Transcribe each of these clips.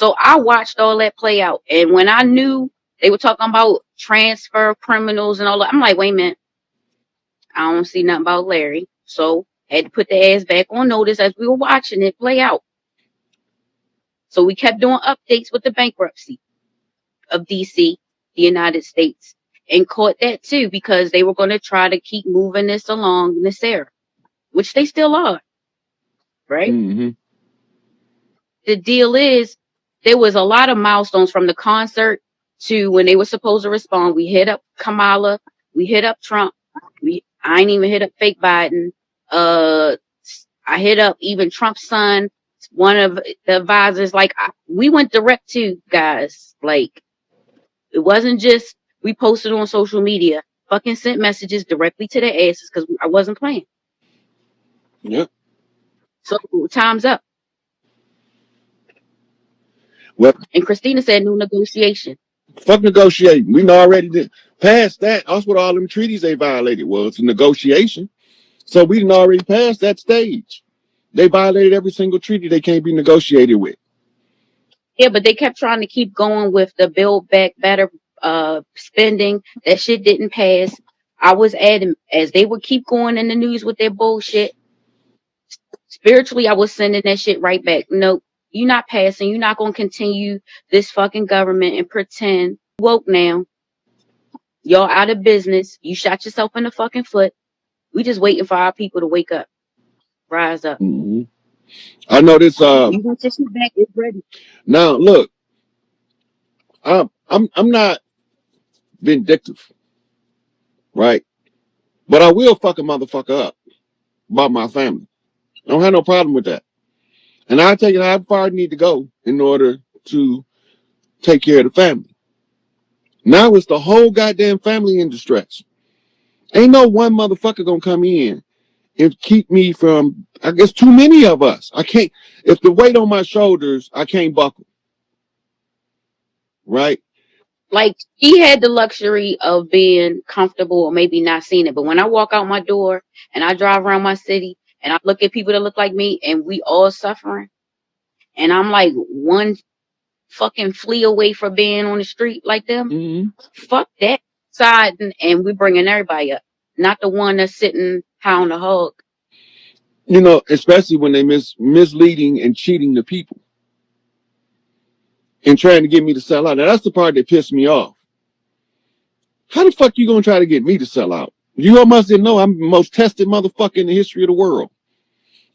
So I watched all that play out. And when I knew they were talking about transfer criminals and all that, I'm like, wait a minute, I don't see nothing about Larry. So had to put the ass back on notice as we were watching it play out. So we kept doing updates with the bankruptcy of DC, the United States, and caught that too because they were going to try to keep moving this along in this era, which they still are, right? Mm-hmm. The deal is there was a lot of milestones from the concert to when they were supposed to respond. We hit up Kamala, we hit up Trump, I ain't even hit up fake Biden. I hit up even Trump's son, one of the advisors. Like we went direct to guys. Like it wasn't just we posted on social media. Fucking sent messages directly to their asses because I wasn't playing. Yep. So time's up. Well, And Christina said no negotiation. fuck negotiating. We already did past that. That's what all them treaties they violated was a negotiation. So we didn't already pass that stage. They violated every single treaty they can't be negotiated with. Yeah, but they kept trying to keep going with the Build Back Better spending. That shit didn't pass. I was adamant as they would keep going in the news with their bullshit. Spiritually, I was sending that shit right back. Nope, you're not passing. You're not going to continue this fucking government and pretend woke now. Y'all out of business. You shot yourself in the fucking foot. We just waiting for our people to wake up, rise up. Mm-hmm. I know this. You want your shit back? It's ready. Now look, I'm not vindictive, right? But I will fuck a motherfucker up about my family. I don't have no problem with that. And I'll tell you how far I need to go in order to take care of the family. Now it's the whole goddamn family in distress. Ain't no one motherfucker gonna come in and keep me from, I guess, too many of us. I can't, if the weight on my shoulders, I can't buckle. Right? Like she had the luxury of being comfortable or maybe not seeing it. But when I walk out my door and I drive around my city and I look at people that look like me and we all suffering and I'm like one fucking flea away from being on the street like them, Mm-hmm. fuck that side and we bringing everybody up. Not the one that's sitting high on the hog. You know, especially when they misleading and cheating the people and trying to get me to sell out. Now that's the part that pissed me off. How the fuck you gonna try to get me to sell out? You almost didn't know I'm the most tested motherfucker in the history of the world.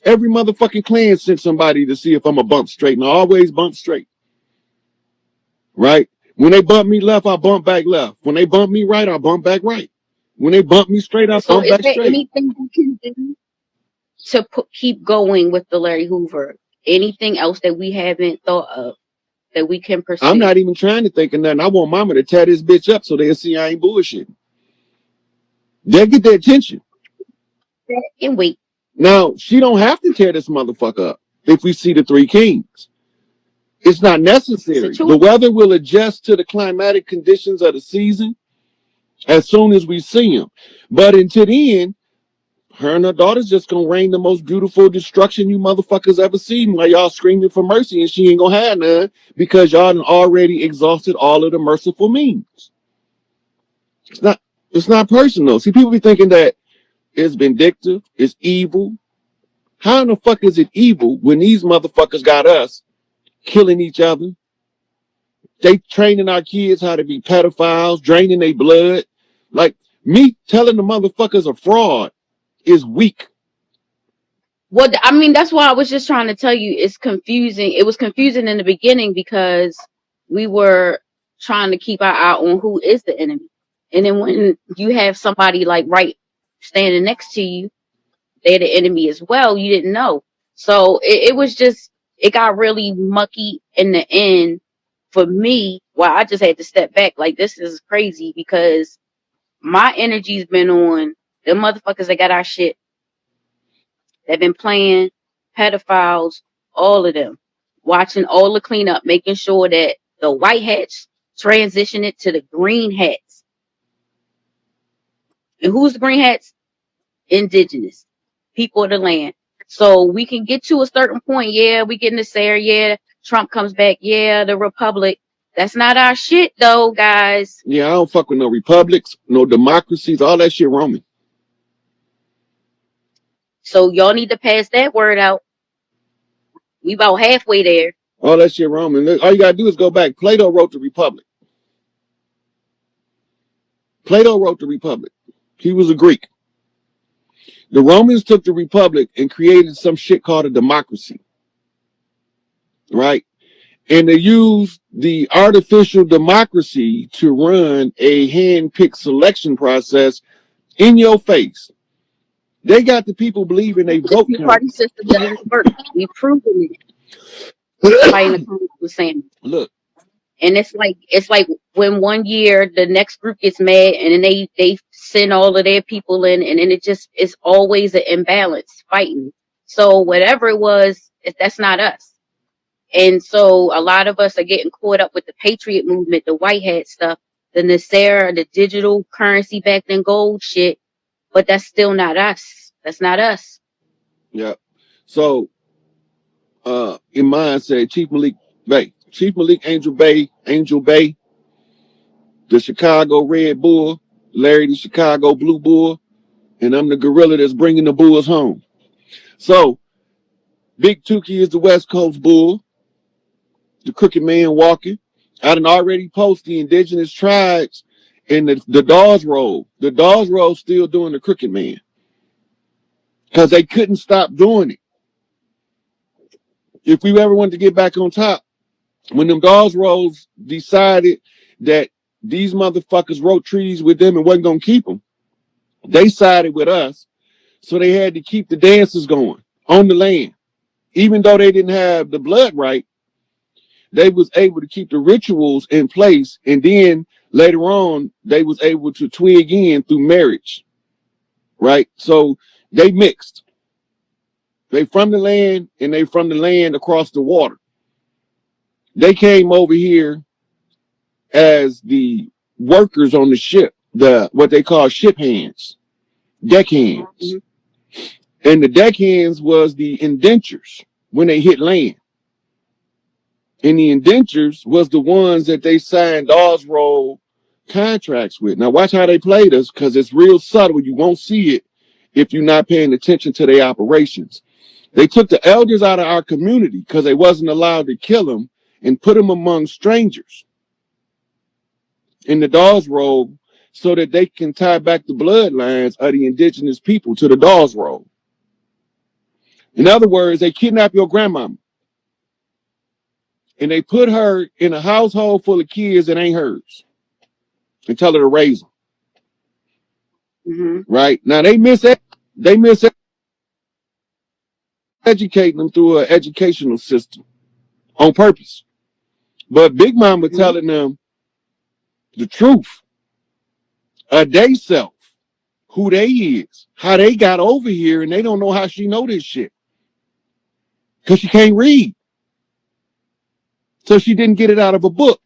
Every motherfucking clan sent somebody to see if I'm a bump straight, and I always bump straight. Right? When they bump me left, I bump back left. When they bump me right, I bump back right. When they bump me straight, I So bump is back there straight. anything you can do to keep going with the Larry Hoover? Anything else that we haven't thought of that we can pursue? I'm not even trying to think of nothing. I want mama to tear this bitch up so they'll see I ain't bullshitting. They'll get their attention. And wait. Now, she don't have to tear this motherfucker up if we see the three kings. It's not necessary. The weather will adjust to the climatic conditions of the season as soon as we see them. But until then, her and her daughter's just gonna rain the most beautiful destruction you motherfuckers ever seen while y'all screaming for mercy, and she ain't gonna have none because y'all already exhausted all of the merciful means. It's not personal. See, people be thinking that it's vindictive, it's evil. How in the fuck is it evil when these motherfuckers got us killing each other? They training our kids how to be pedophiles, draining their blood. Like, me telling the motherfuckers a fraud is weak. Well, I mean, that's why I was just trying to tell you it's confusing. It was confusing in the beginning because we were trying to keep our eye on who is the enemy. And then when you have somebody like right standing next to you, they're the enemy as well. You didn't know. So it was just, it got really mucky in the end for me. Well, I just had to step back. Like, this is crazy because my energy's been on the motherfuckers that got our shit. They've been playing pedophiles, all of them, watching all the cleanup, making sure that the white hats transition it to the green hats. And who's the green hats? Indigenous people of the land. So we can get to a certain point. Yeah, we getting this there. Yeah, Trump comes back, yeah, the Republic. That's not our shit though, guys. Yeah, I don't fuck with no republics, no democracies, all that shit Roman. So y'all need to pass that word out. We about halfway there. All that shit Roman. All you gotta do is go back. Plato wrote the Republic. Plato wrote the Republic. He was a Greek. The Romans took the Republic and created some shit called a democracy, right? And they used the artificial democracy to run a hand-picked selection process in your face. They got the people believing they The vote count. two-party system doesn't work. We've proven it. Somebody in the comments was saying. Look, And it's like when one year the next group gets mad and then they send all of their people in, and then it's always an imbalance fighting. So whatever it was, that's not us. And so a lot of us are getting caught up with the patriot movement, the white hat stuff, the Nasera, the digital currency backed in gold shit, but that's still not us. That's not us. yeah. So in mine said Chief Malik Bay. Chief Malik Angel Bay, the Chicago Red Bull, Larry the Chicago Blue Bull, and I'm the gorilla that's bringing the Bulls home. So Big Tukey is the West Coast Bull, the Crooked Man walking. I done already post the indigenous tribes in the Dawes Roll. The Dawes Roll still doing the Crooked Man because they couldn't stop doing it. If we ever wanted to get back on top, when them Dawes Rolls decided that these motherfuckers wrote treaties with them and wasn't going to keep them, they sided with us. So they had to keep the dances going on the land. Even though they didn't have the blood right, they was able to keep the rituals in place. And then later on, they was able to twig in through marriage, right? So they mixed. They from the land and they from the land across the water. They came over here as the workers on the ship, the what they call ship hands, deckhands. Mm-hmm. And the deckhands was the indentures when they hit land. And the indentures was the ones that they signed Dawes Roll contracts with. Now watch how they played us, because it's real subtle. You won't see it if you're not paying attention to their operations. They took the elders out of our community because they wasn't allowed to kill them and put them among strangers in the Dawes Roll so that they can tie back the bloodlines of the indigenous people to the Dawes Roll. In other words, they kidnap your grandmama and they put her in a household full of kids that ain't hers and tell her to raise them. Mm-hmm. Right? Now they miseducating them through an educational system on purpose. But Big Mama telling them the truth of they self, who they is, how they got over here, and they don't know how she know this shit. Because she can't read. So she didn't get it out of a book.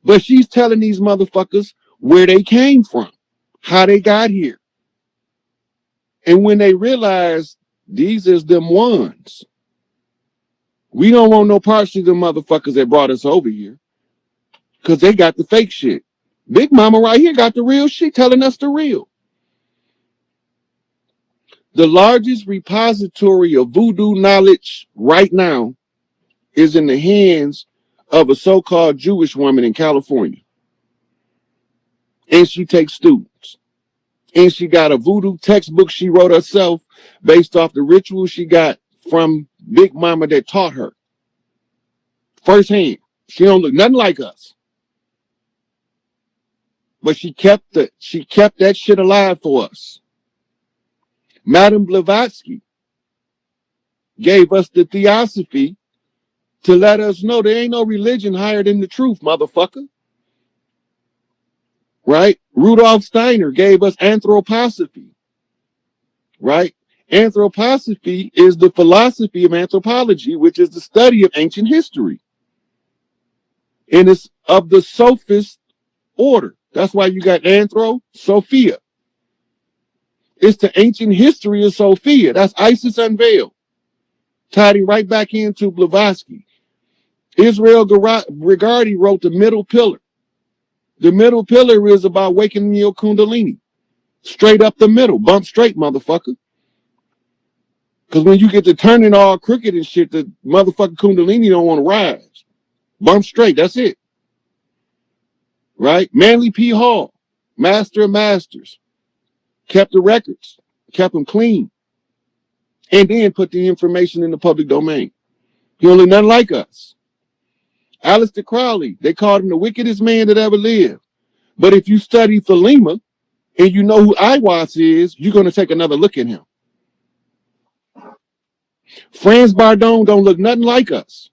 But she's telling these motherfuckers where they came from, how they got here. And when they realize these is them ones, we don't want no parts of them motherfuckers that brought us over here, because they got the fake shit. Big Mama right here got the real shit, telling us the real. The largest repository of voodoo knowledge right now is in the hands of a so-called Jewish woman in California. And she takes students. And she got a voodoo textbook she wrote herself based off the rituals she got from Big Mama that taught her. Firsthand. She don't look nothing like us. But she kept that shit alive for us. Madame Blavatsky gave us the theosophy to let us know there ain't no religion higher than the truth, motherfucker. Right? Rudolf Steiner gave us anthroposophy. Right? Anthroposophy is the philosophy of anthropology, which is the study of ancient history. And it's of the sophist order. That's why you got Sophia. It's the ancient history of Sophia. That's Isis unveiled. Tied him right back into Blavatsky. Israel Regardie wrote The Middle Pillar. The middle pillar is about waking your kundalini. Straight up the middle. Bump straight, motherfucker. Because when you get to turning all crooked and shit, the motherfucking kundalini don't want to rise. Bump straight. That's it. Right? Manly P. Hall, master of masters, kept the records, kept them clean, and then put the information in the public domain. He only nothing like us. Aleister Crowley, they called him the wickedest man that ever lived. But if you study Thelema and you know who Iwas is, you're going to take another look at him. Franz Bardon don't look nothing like us,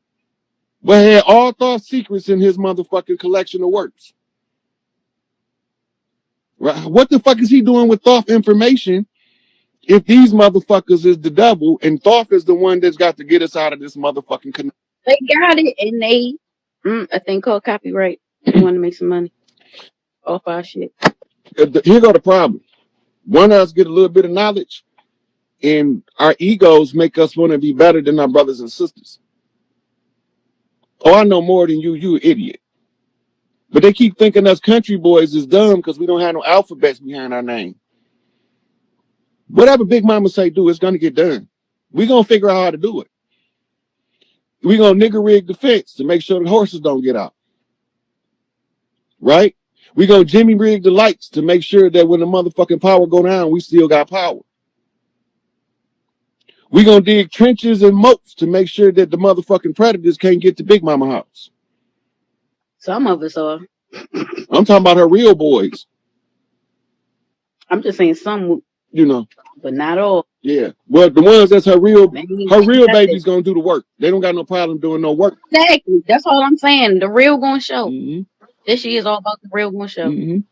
but had all thought secrets in his motherfucking collection of works. Right? What the fuck is he doing with Thoth information if these motherfuckers is the devil and Thoth is the one that's got to get us out of this motherfucking connection? They got it, and they a thing called copyright. They want to make some money off our shit. Here go the problem. One of us get a little bit of knowledge, and our egos make us want to be better than our brothers and sisters. Oh, I know more than you, you idiot. But they keep thinking us country boys is dumb because we don't have no alphabets behind our name. Whatever Big Mama say do, it's going to get done. We're going to figure out how to do it. We're going to nigger rig the fence to make sure the horses don't get out. Right? We're going to Jimmy rig the lights to make sure that when the motherfucking power go down, we still got power. We're going to dig trenches and moats to make sure that the motherfucking predators can't get to Big Mama house. Some of us are. I'm talking about her real boys. I'm just saying some, you know, but not all. Yeah. Well, the ones that's her real baby's going to do the work. They don't got no problem doing no work. Exactly. That's all I'm saying. The real going to show. This shit is all about the real going to show.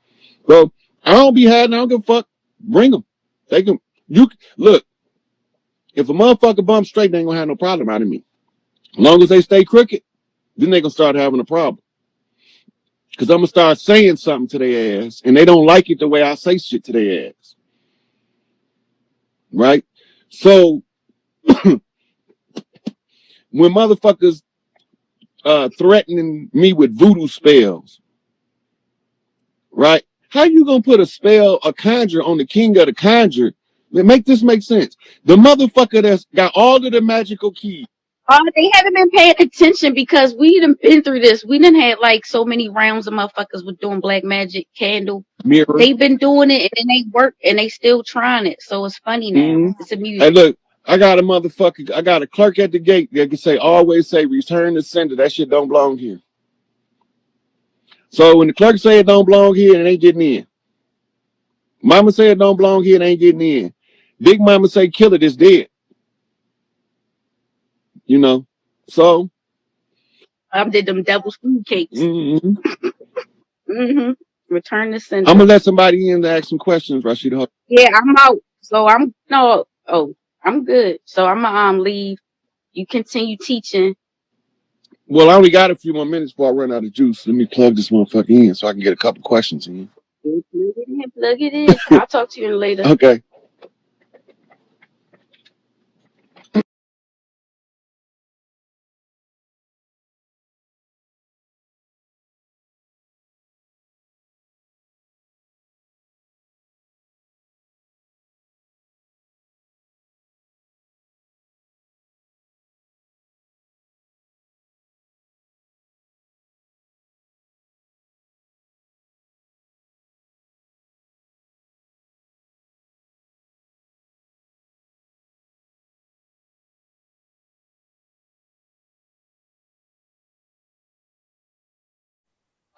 So I don't be hiding. I don't give a fuck. Bring them. They can. You look. If a motherfucker bump straight, they ain't gonna have no problem out of me. As long as they stay crooked, then they gonna start having a problem. Cause I'm gonna start saying something to their ass, and they don't like it the way I say shit to their ass. Right? So when motherfuckers threatening me with voodoo spells, right? How you gonna put a spell, a conjure on the king of the conjure? Make this make sense. The motherfucker that's got all of the magical keys. They haven't been paying attention because we done been through this. We done had like so many rounds of motherfuckers with doing black magic candle. Mirror. They've been doing it and they work and they still trying it. So it's funny now. It's amusing. Hey, look, I got a clerk at the gate that can say, always say, return to sender. That shit don't belong here. So when the clerk say it don't belong here, it ain't getting in. Mama say it don't belong here, it ain't getting in. Big Mama say kill it, it's dead. You know, so I did them devil's food cakes. Return to sender. I'm gonna let somebody in to ask some questions, Rashida. Yeah, I'm out. So I'm good. So I'm gonna leave. You continue teaching. Well, I only got a few more minutes before I run out of juice. Let me plug this motherfucker in so I can get a couple questions in. Plug it in. I'll talk to you later. Okay.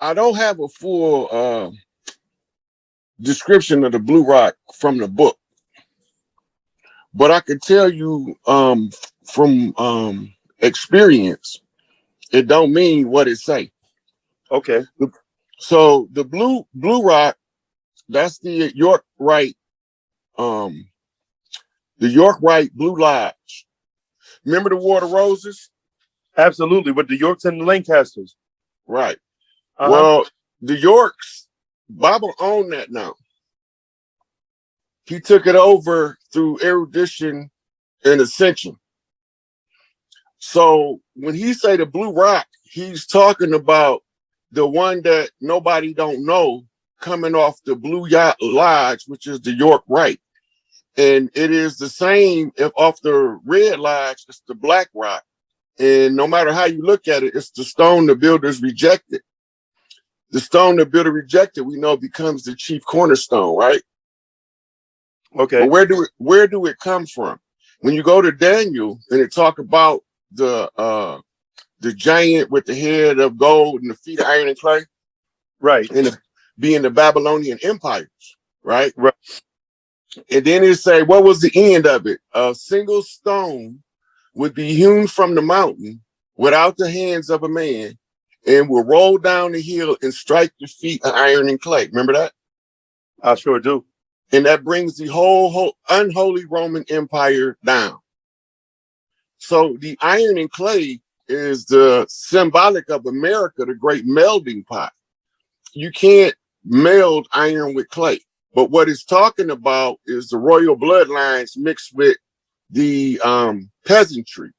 I don't have a full description of the blue rock from the book, but I can tell you from experience, it don't mean what it say. Okay. So the blue rock, that's the York Rite, Blue Lodge. Remember the War of Roses? Absolutely, with the Yorks and the Lancasters. Right. Well, the Yorks, Baba owned that now. He took it over through erudition and ascension. So when he say the blue rock, he's talking about the one that nobody don't know coming off the Blue Yacht Lodge, which is the York Right. And it is the same if off the Red Lodge, it's the Black Rock. And no matter how you look at it, it's the stone the builders rejected. The stone the builder rejected, we know becomes the chief cornerstone, right? Okay. But where do it come from? When you go to Daniel and it talk about the giant with the head of gold and the feet of iron and clay, Right. and being the Babylonian empires, right? Right. And then it say, what was the end of it? A single stone would be hewn from the mountain without the hands of a man and will roll down the hill and strike the feet of iron and clay. Remember that? I sure do. And that brings the whole unholy Roman Empire down. So the iron and clay is the symbolic of America, the great melding pot. You can't meld iron with clay. But what it's talking about is the royal bloodlines mixed with the peasantry.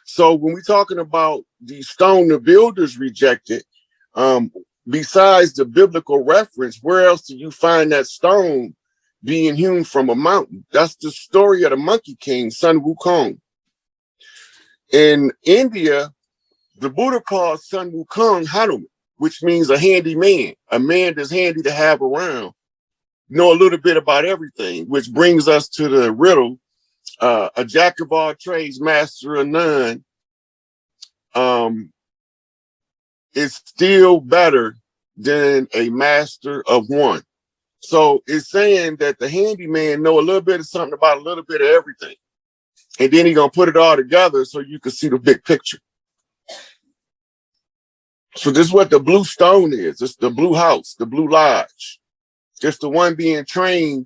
So when we're talking about the stone the builders rejected, besides the biblical reference, where else do you find that stone being hewn from a mountain? That's the story of the Monkey King, Sun Wukong. In India, the Buddha called Sun Wukong Hanuman, which means a handy man, a man that's handy to have around, know a little bit about everything, which brings us to the riddle, a jack of all trades, master of none, is still better than a master of one. So it's saying that the handyman know a little bit of something about a little bit of everything. And then he's going to put it all together so you can see the big picture. So this is what the blue stone is. It's the blue house, the blue lodge. It's the one being trained.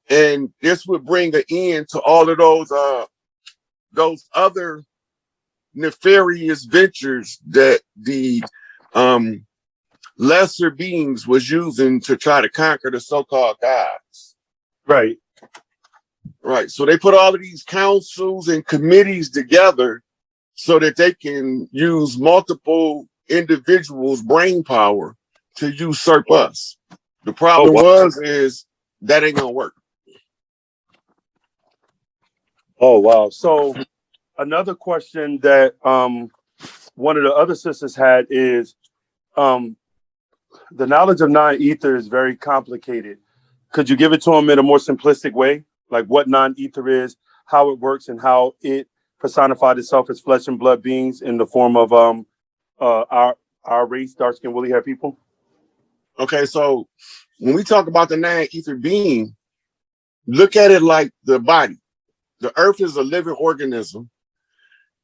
And this would bring an end to all of those other nefarious ventures that the lesser beings was using to try to conquer the so-called gods. Right. Right. So they put all of these councils and committees together so that they can use multiple individuals' brain power to usurp us. The problem is that ain't gonna work. Oh, wow. So another question that one of the other sisters had is the knowledge of non-ether is very complicated. Could you give it to them in a more simplistic way? Like what non-ether is, how it works, and how it personified itself as flesh and blood beings in the form of our race, dark-skinned, woolly-haired people? Okay, so when we talk about the non-ether being, look at it like the body. The earth is a living organism,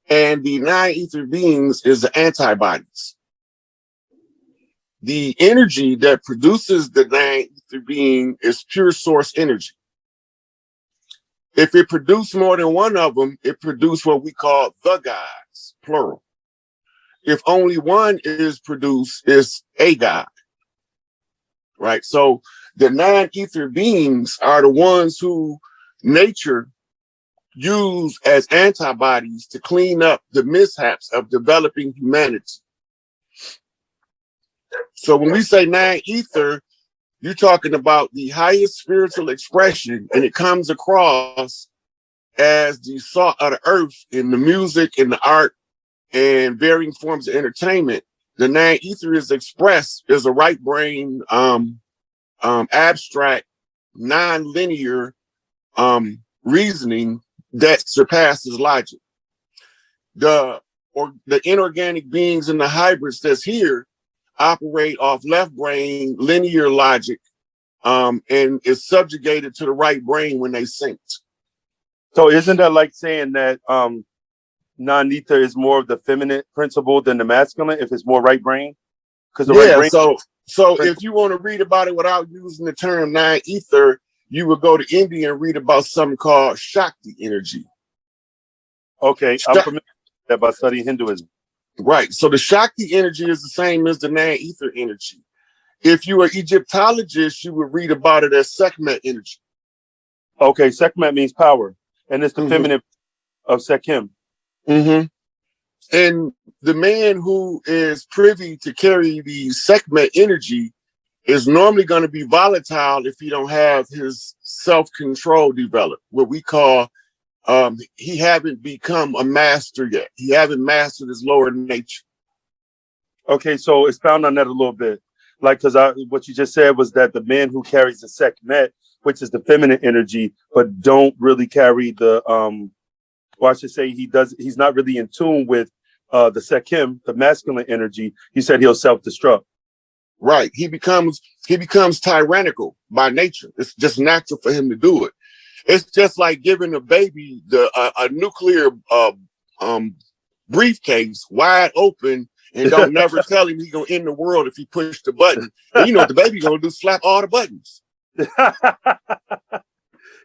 and the non-ether beings is the antibodies. The energy that produces the non-ether being is pure source energy. If it produced more than one of them, it produced what we call the gods, plural. If only one is produced, it's a god, right? So the non-ether beings are the ones who nature used as antibodies to clean up the mishaps of developing humanity. So when we say non-ether, you're talking about the highest spiritual expression, and it comes across as the salt of the earth in the music and the art and varying forms of entertainment. The non-ether is expressed as a right brain, abstract, non-linear reasoning that surpasses logic. The inorganic beings and the hybrids that's here operate off left brain linear logic, and is subjugated to the right brain when they sync. So isn't that like saying that non-ether is more of the feminine principle than the masculine if it's more right brain? Because the right brain. So if you want to read about it without using the term non-ether, you would go to India and read about something called Shakti energy. Okay, I'm familiar with that by studying Hinduism. Right. So the Shakti energy is the same as the non-ether energy. If you are Egyptologist, you would read about it as Sekhmet energy. Okay, Sekhmet means power, and it's the feminine of Sekhem. Mm-hmm. And the man who is privy to carry the Sekhmet energy is normally going to be volatile if he don't have his self-control developed, what we call he haven't become a master yet. He haven't mastered his lower nature. Okay, so expound on that a little bit. Like, because what you just said was that the man who carries the Sekhmet, which is the feminine energy, but don't really carry the or I should say he's not really in tune with the Sekhem, the masculine energy. You said he'll self-destruct. Right. He becomes tyrannical by nature. It's just natural for him to do it. It's just like giving a baby a nuclear briefcase wide open and don't never tell him he's gonna end the world if he push the button. And you know what the baby gonna do? Slap all the buttons.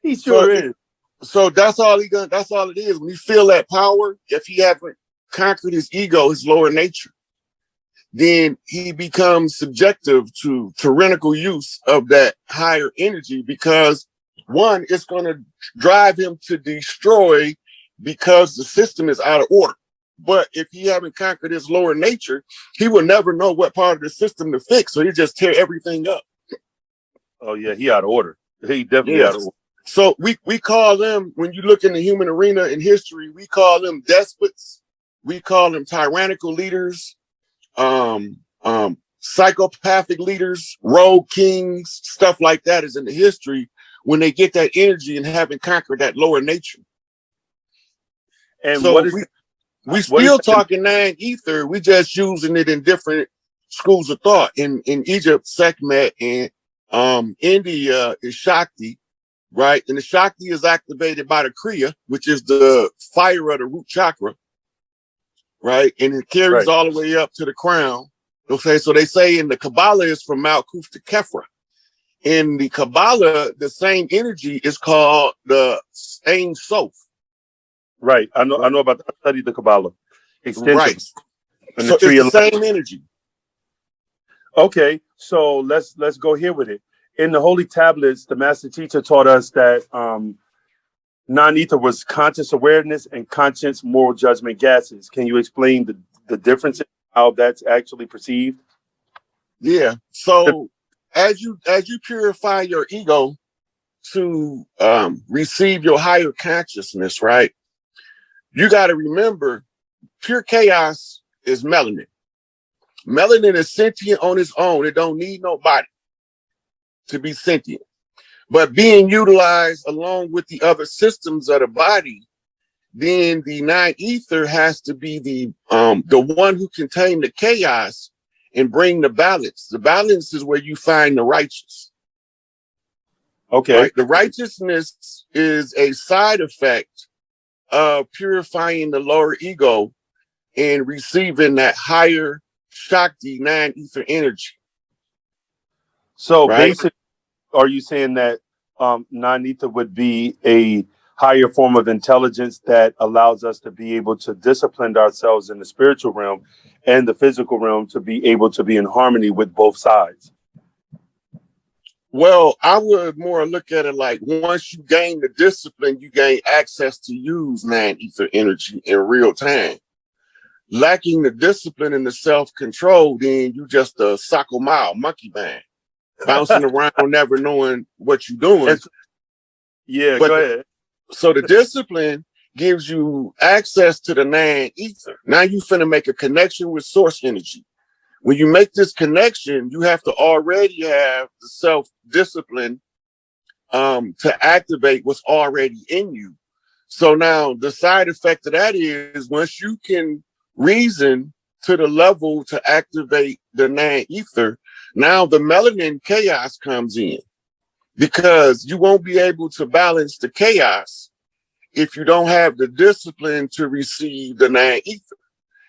He sure is. So that's all that's all it is. When you feel that power, if he haven't conquered his ego, his lower nature, then he becomes subjective to tyrannical use of that higher energy because one, it's going to drive him to destroy because the system is out of order. But if he haven't conquered his lower nature, he will never know what part of the system to fix. So he just tear everything up. Oh yeah, he out of order. He definitely out of order. So we call them, when you look in the human arena in history, we call them despots. We call them tyrannical leaders, psychopathic leaders, rogue kings, stuff like that is in the history when they get that energy and haven't conquered that lower nature. And so what is we still talking nine ether, we just using it in different schools of thought. In Egypt, Sekhmet, and India is Shakti, right? And the Shakti is activated by the Kriya, which is the fire of the root chakra, right? And it carries all the way up to the crown. Okay, so they say in the Kabbalah is from Malkuth to Kephra. In the Kabbalah, the same energy is called the Ein Sof. Right, I know about that. I studied the Kabbalah extensively. Right, and so it's the same energy. Okay, so let's go here with it. In the Holy Tablets, the Master Teacher taught us that non-ether was conscious awareness and conscious moral judgment gases. Can you explain the difference in how that's actually perceived? Yeah. So as you purify your ego to receive your higher consciousness, right? You got to remember, pure chaos is melanin. Melanin is sentient on its own. It don't need nobody to be sentient. But being utilized along with the other systems of the body, then the non-ether has to be the one who contain the chaos and bring the balance. The balance is where you find the righteous. Okay. Right? The righteousness is a side effect of purifying the lower ego and receiving that higher Shakti non-ether energy. So basically, are you saying that non-ether would be a higher form of intelligence that allows us to be able to discipline ourselves in the spiritual realm and the physical realm to be able to be in harmony with both sides? Well, I would more look at it like once you gain the discipline, you gain access to use non-ether energy in real time. Lacking the discipline and the self-control, then you just a Sakomao monkey band, bouncing around, never knowing what you're doing. Yeah, go ahead. So the discipline gives you access to the non-ether. Now you finna make a connection with source energy. When you make this connection, you have to already have the self-discipline to activate what's already in you. So now the side effect of that is once you can reason to the level to activate the non-ether, now the melanin chaos comes in because you won't be able to balance the chaos if you don't have the discipline to receive the non-ether.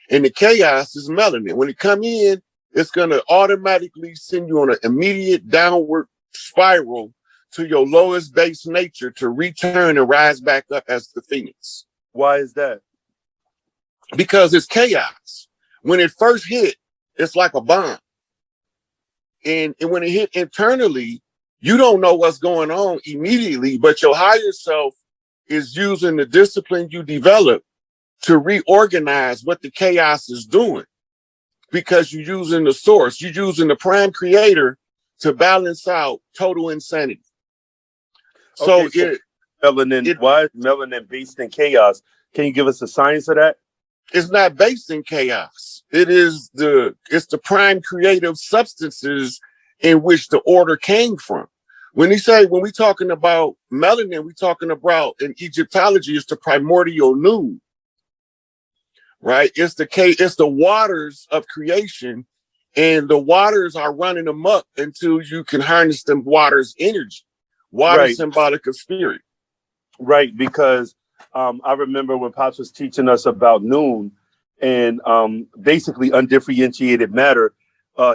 And the chaos is melanin. When it come in, it's going to automatically send you on an immediate downward spiral to your lowest base nature to return and rise back up as the phoenix. Why is that? Because it's chaos. When it first hit, it's like a bomb. And when it hit internally, you don't know what's going on immediately, but your higher self is using the discipline you develop to reorganize what the chaos is doing, because you're using the source, you're using the prime creator to balance out total insanity. So, Okay, so melanin, why is melanin based in chaos? Can you give us the science of that? it's not based in chaos. It's the prime creative substances in which the order came from. When we talking about melanin, we talking about, in Egyptology, it's the primordial noon, right? It's the waters of creation, and the waters are running amok until you can harness them waters' energy. Water Right, symbolic of spirit. right. Because I remember when Pops was teaching us about noon and basically undifferentiated matter.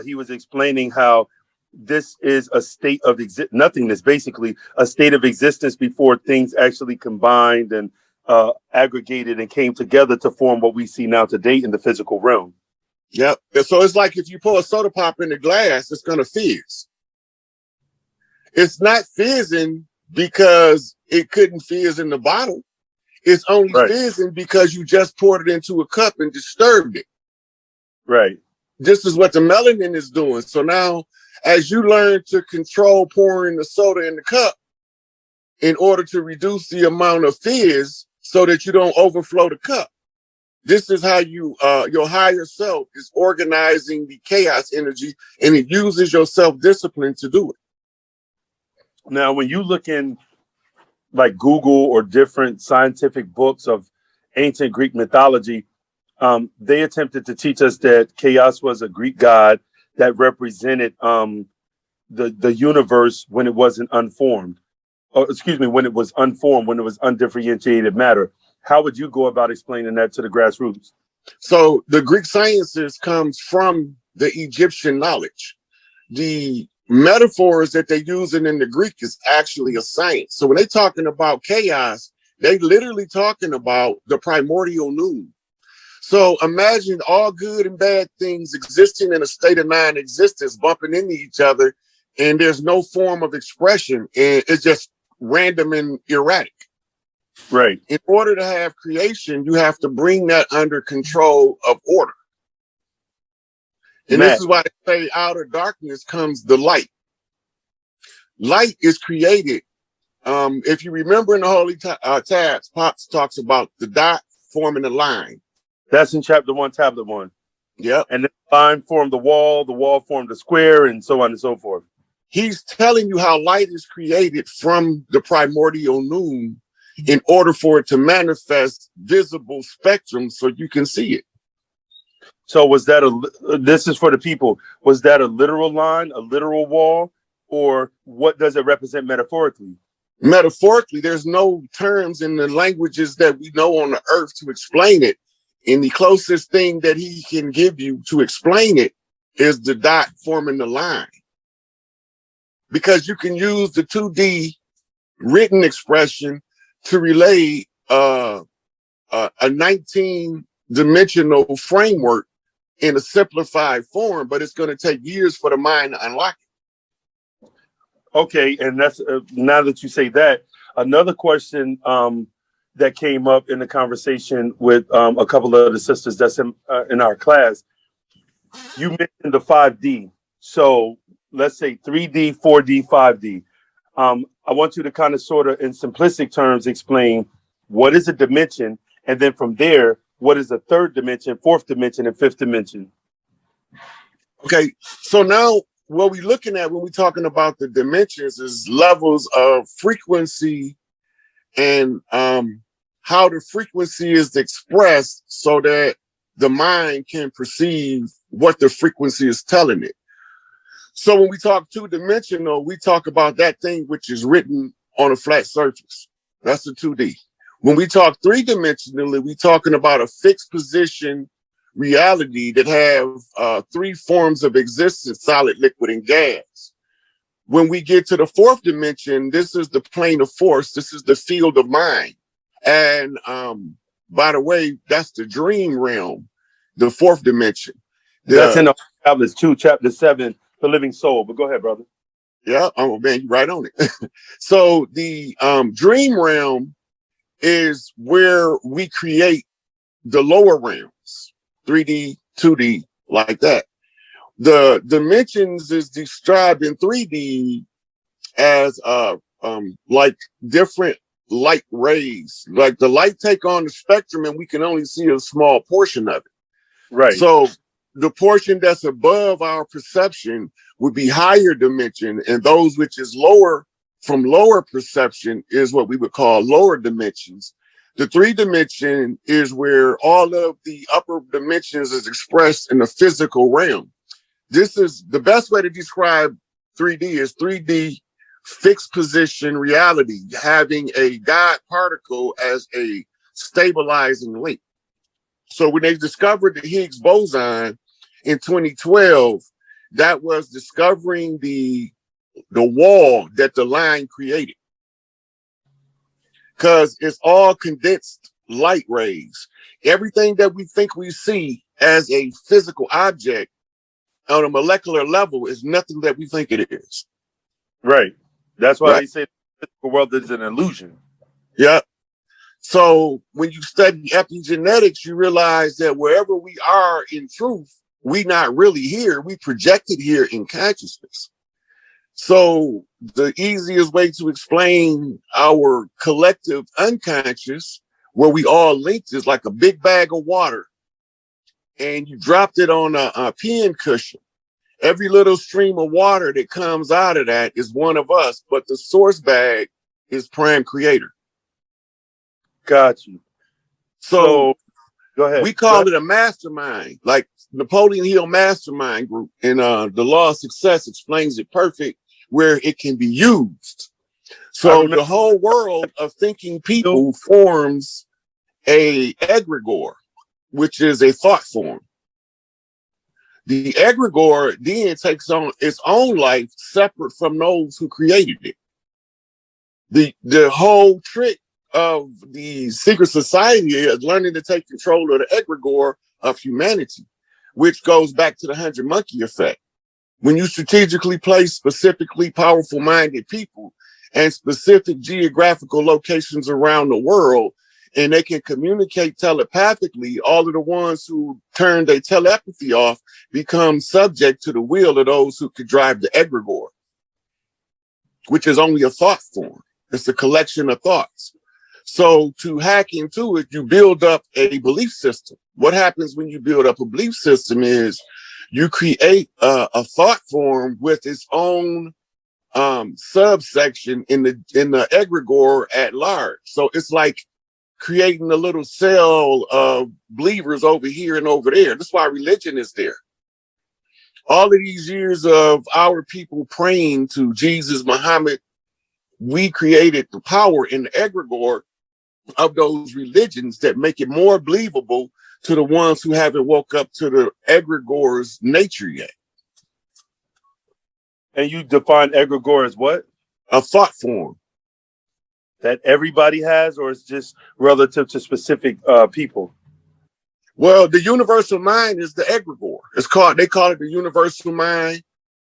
He was explaining how this is a state of nothingness, basically a state of existence before things actually combined and aggregated and came together to form what we see now today in the physical realm. Yep. So it's like if you pour a soda pop in the glass, it's going to fizz. It's not fizzing because it couldn't fizz in the bottle. It's only Right, fizzing because you just poured it into a cup and disturbed it. right, This is what the melanin is doing. So now, as you learn to control pouring the soda in the cup in order to reduce the amount of fizz so that you don't overflow the cup, this is how your higher self is organizing the chaos energy, and it uses your self-discipline to do it. now when you look in like Google or different scientific books of ancient Greek mythology, they attempted to teach us that chaos was a Greek god that represented the universe when it wasn't unformed. Or, excuse me, when it was unformed, when it was undifferentiated matter. How would you go about explaining that to the grassroots? So the Greek sciences comes from the Egyptian knowledge. The metaphors that they're using in the Greek is actually a science. So when they're talking about chaos, they literally talking about the primordial noon. So imagine all good and bad things existing in a state of non-existence, bumping into each other, and there's no form of expression, and it's just random and erratic. Right. In order to have creation, you have to bring that under control of order. And this Matt, is why they say out of darkness comes the light. Light is created. If you remember in the Holy Tabs, Pops talks about the dot forming a line. that's in chapter 1, tablet 1. Yep. And the line formed the wall formed the square, and so on and so forth. He's telling you how light is created from the primordial noon in order for it to manifest visible spectrum so you can see it. So was that this is for the people, was that a literal line, a literal wall, or what does it represent metaphorically? Metaphorically, there's no terms in the languages that we know on the earth to explain it. And the closest thing that he can give you to explain it is the dot forming the line. Because you can use the 2D written expression to relay a 19-dimensional framework in a simplified form, but it's going to take years for the mind to unlock it. Okay, and that's now that you say that, another question that came up in the conversation with a couple of the sisters that's in our class. You mentioned the 5D. So let's say 3D, 4D, 5D. I want you to kind of sort of in simplistic terms explain what is a dimension, and then from there, what is a third dimension, fourth dimension, and fifth dimension? Okay, so now what we're looking at when we're talking about the dimensions is levels of frequency and how the frequency is expressed so that the mind can perceive what the frequency is telling it. So when we talk two-dimensional, we talk about that thing which is written on a flat surface. That's the 2D. When we talk three-dimensionally, we're talking about a fixed position reality that have three forms of existence: solid, liquid, and gas. When we get to the fourth dimension, this is the plane of force. This is the field of mind. And by the way, that's the dream realm, the fourth dimension. That's in the tablets 2, chapter 7, the living soul. But go ahead, brother. Yeah, oh man, you're right on it. So the dream realm is where we create the lower realms, 3D, 2D, like that. The dimensions is described in 3D as like different light rays. Like the light take on the spectrum and we can only see a small portion of it. Right. So the portion that's above our perception would be higher dimension, and those which is lower from lower perception is what we would call lower dimensions. The 3D is where all of the upper dimensions is expressed in the physical realm. This is the best way to describe 3D is 3D fixed position reality, having a God particle as a stabilizing link. So when they discovered the Higgs boson in 2012, that was discovering the wall that the line created. Because it's all condensed light rays. Everything that we think we see as a physical object on a molecular level is nothing that we think it is. Right. That's why Right. they say the physical world is an illusion. Yeah. So when you study epigenetics, you realize that wherever we are in truth, we not really here. We projected here in consciousness. So the easiest way to explain our collective unconscious, where we all linked, is like a big bag of water, and you dropped it on a pin cushion. Every little stream of water that comes out of that is one of us, but the source bag is Prime Creator. Got you. So go ahead. We call it a mastermind, like Napoleon Hill Mastermind Group. And the Law of Success explains it perfect, where it can be used. So the whole world of thinking people forms a egregore, which is a thought form. The egregore then takes on its own life separate from those who created it. The whole trick of the secret society is learning to take control of the egregore of humanity, which goes back to the 100 monkey effect. When you strategically place specifically powerful minded people and specific geographical locations around the world, and they can communicate telepathically, all of the ones who turn their telepathy off become subject to the will of those who could drive the egregore, which is only a thought form. It's a collection of thoughts. So to hack into it, you build up a belief system. What happens when you build up a belief system is you create a thought form with its own subsection in the egregore at large. So it's like creating a little cell of believers over here and over there. That's why religion is there. All of these years of our people praying to Jesus, Muhammad, we created the power in the egregore of those religions that make it more believable to the ones who haven't woke up to the egregore's nature yet. And you define egregore as what? A thought form. That everybody has, or it's just relative to specific people? Well, the universal mind is the egregore. They call it the universal mind,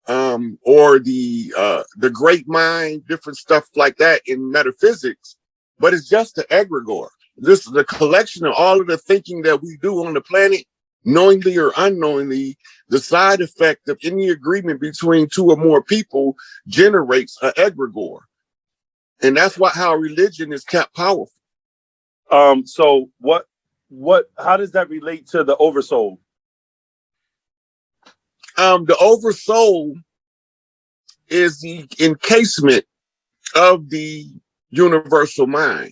or the great mind, different stuff like that in metaphysics. But it's just the egregore. This is the collection of all of the thinking that we do on the planet, knowingly or unknowingly. The side effect of any agreement between two or more people generates an egregore. And that's how religion is kept powerful. So how does that relate to the oversoul? The oversoul is the encasement of the universal mind.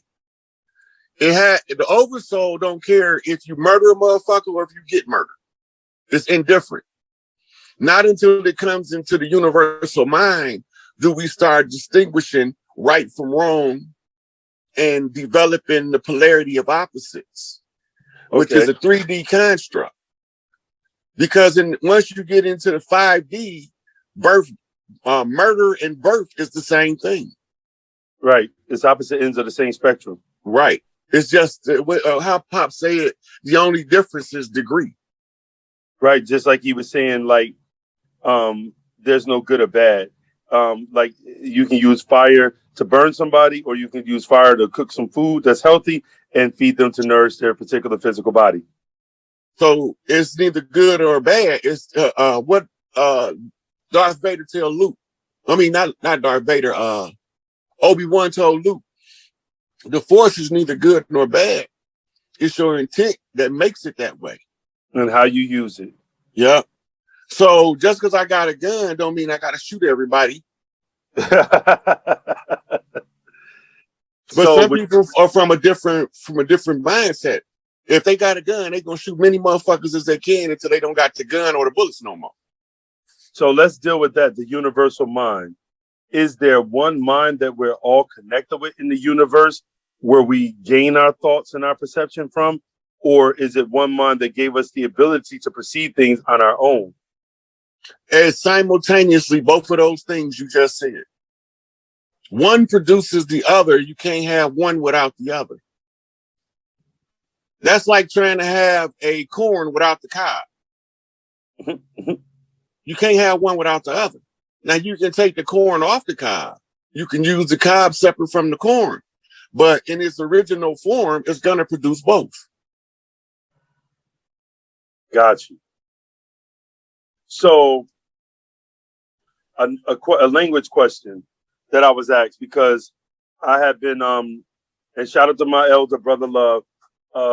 The oversoul don't care if you murder a motherfucker or if you get murdered. It's indifferent. Not until it comes into the universal mind do we start distinguishing right from wrong and developing the polarity of opposites, which is a 3D construct. Because once you get into the 5D, murder and birth is the same thing. Right. It's opposite ends of the same spectrum. Right. It's just how Pop say it. The only difference is degree. Right. Just like he was saying, there's no good or bad. Like you can use fire to burn somebody, or you can use fire to cook some food that's healthy and feed them to nourish their particular physical body. So it's neither good or bad. It's what Darth Vader tell Luke. I mean, not Darth Vader. Obi-Wan told Luke, the Force is neither good nor bad. It's your intent that makes it that way. And how you use it. Yeah. So just because I got a gun don't mean I got to shoot everybody. But So some people are from a different mindset. If they got a gun, they gonna shoot many motherfuckers as they can until they don't got the gun or the bullets no more. So let's deal with that. The universal mind. Is there one mind that we're all connected with in the universe where we gain our thoughts and our perception from? Or is it one mind that gave us the ability to perceive things on our own? And simultaneously, both of those things you just said. One produces the other. You can't have one without the other. That's like trying to have a corn without the cob. You can't have one without the other. Now, you can take the corn off the cob. You can use the cob separate from the corn. But in its original form, it's going to produce both. Got you. So a language question that I was asked, because I have been, and shout out to my elder brother Love,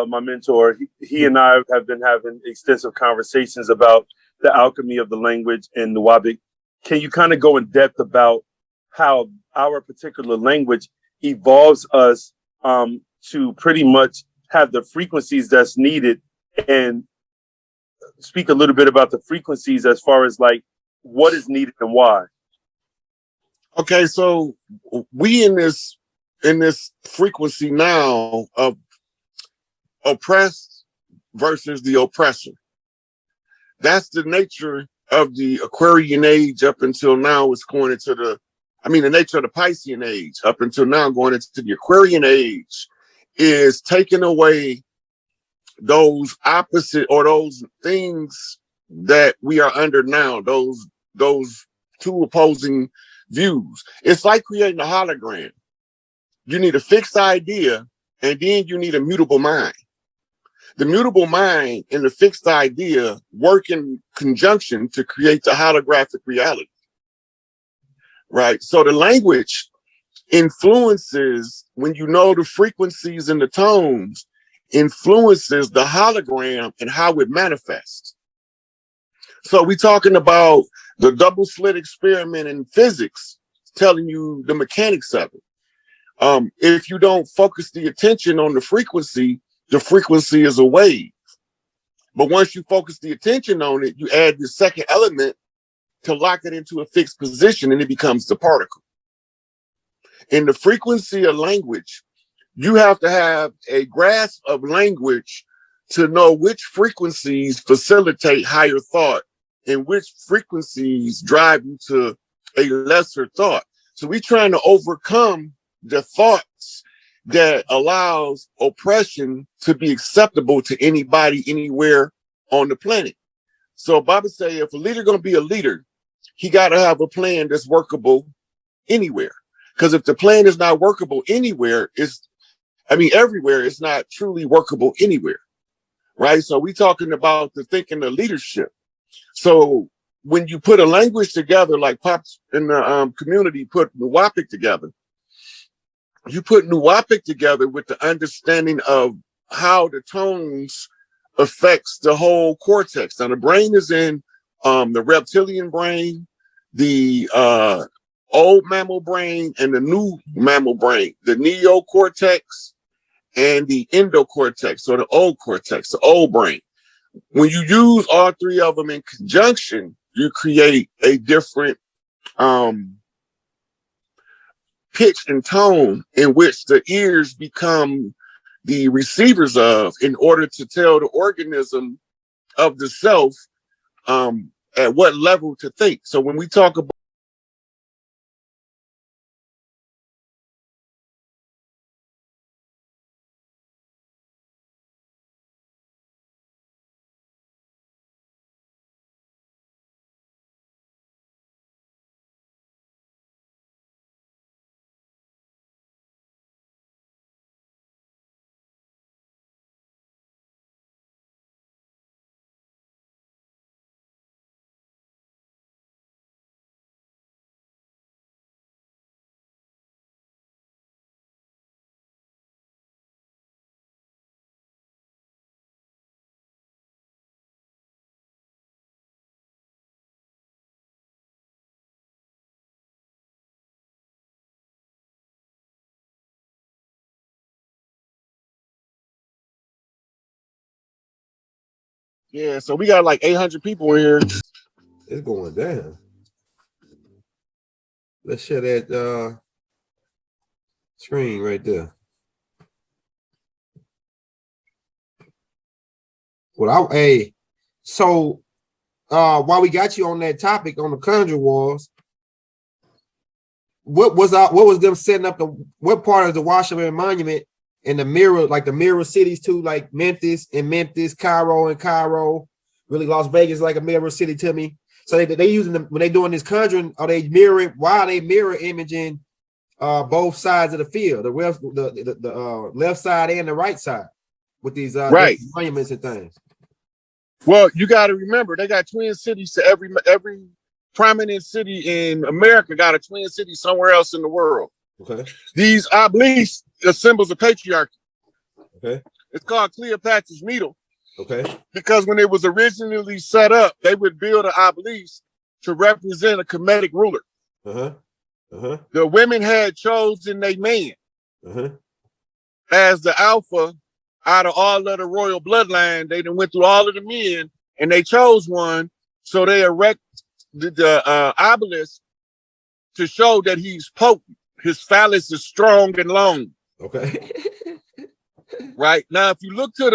my mentor. He and I have been having extensive conversations about the alchemy of the language in Nuwabic. Can you kind of go in depth about how our particular language evolves us to pretty much have the frequencies that's needed, and speak a little bit about the frequencies as far as like what is needed and why? Okay, so we in this frequency now of oppressed versus the oppressor. That's the nature of the Aquarian age up until now. It's going into the nature of the Piscean age up until now, going into the Aquarian age, is taking away those opposite or those things that we are under now, those two opposing views. It's like creating a hologram. You need a fixed idea, and then you need a mutable mind. The mutable mind and the fixed idea work in conjunction to create the holographic reality, right? So the language influences, when you know the frequencies and the tones, influences the hologram and how it manifests. So we're talking about the double slit experiment in physics, telling you the mechanics of it. If you don't focus the attention on the frequency is a wave. But once you focus the attention on it, you add the second element to lock it into a fixed position, and it becomes the particle. In the frequency of language, you have to have a grasp of language to know which frequencies facilitate higher thought and which frequencies drive you to a lesser thought. So we're trying to overcome the thoughts that allows oppression to be acceptable to anybody, anywhere on the planet. So Baba say, if a leader going to be a leader, he got to have a plan that's workable anywhere. Because if the plan is not workable anywhere, everywhere, it's not truly workable anywhere, right? So we're talking about the thinking of leadership. So when you put a language together, like Pops in the community put Nuwapic together, you put Nuwapic together with the understanding of how the tones affects the whole cortex. Now the brain is in the reptilian brain, the old mammal brain, and the new mammal brain, the neocortex and the endocortex, or the old cortex, the old brain. When you use all three of them in conjunction, you create a different pitch and tone in which the ears become the receivers of, in order to tell the organism of the self at what level to think. So when we talk about Yeah, so we got like 800 people in here. It's going down. Let's share that screen right there. Well, so while we got you on that topic on the Conjure Wars, what was them setting up what part of the Washington Monument and the mirror, like the mirror cities too, like Memphis, Cairo, really Las Vegas like a mirror city to me. So they using them when they doing this conjuring, are they mirroring? Why are they mirror imaging both sides of the field, the left side and the right side with these Right monuments and things? Well, you got to remember they got twin cities to every prominent city in America got a twin city somewhere else in the world. Okay. These obelisks are symbols of patriarchy. Okay. It's called Cleopatra's Needle. Okay. Because when it was originally set up, they would build an obelisk to represent a Kemetic ruler. The women had chosen a man as the alpha out of all of the royal bloodline. They done went through all of the men and they chose one. So they erect the obelisk to show that he's potent. His phallus is strong and long. Okay. Right now, if you look to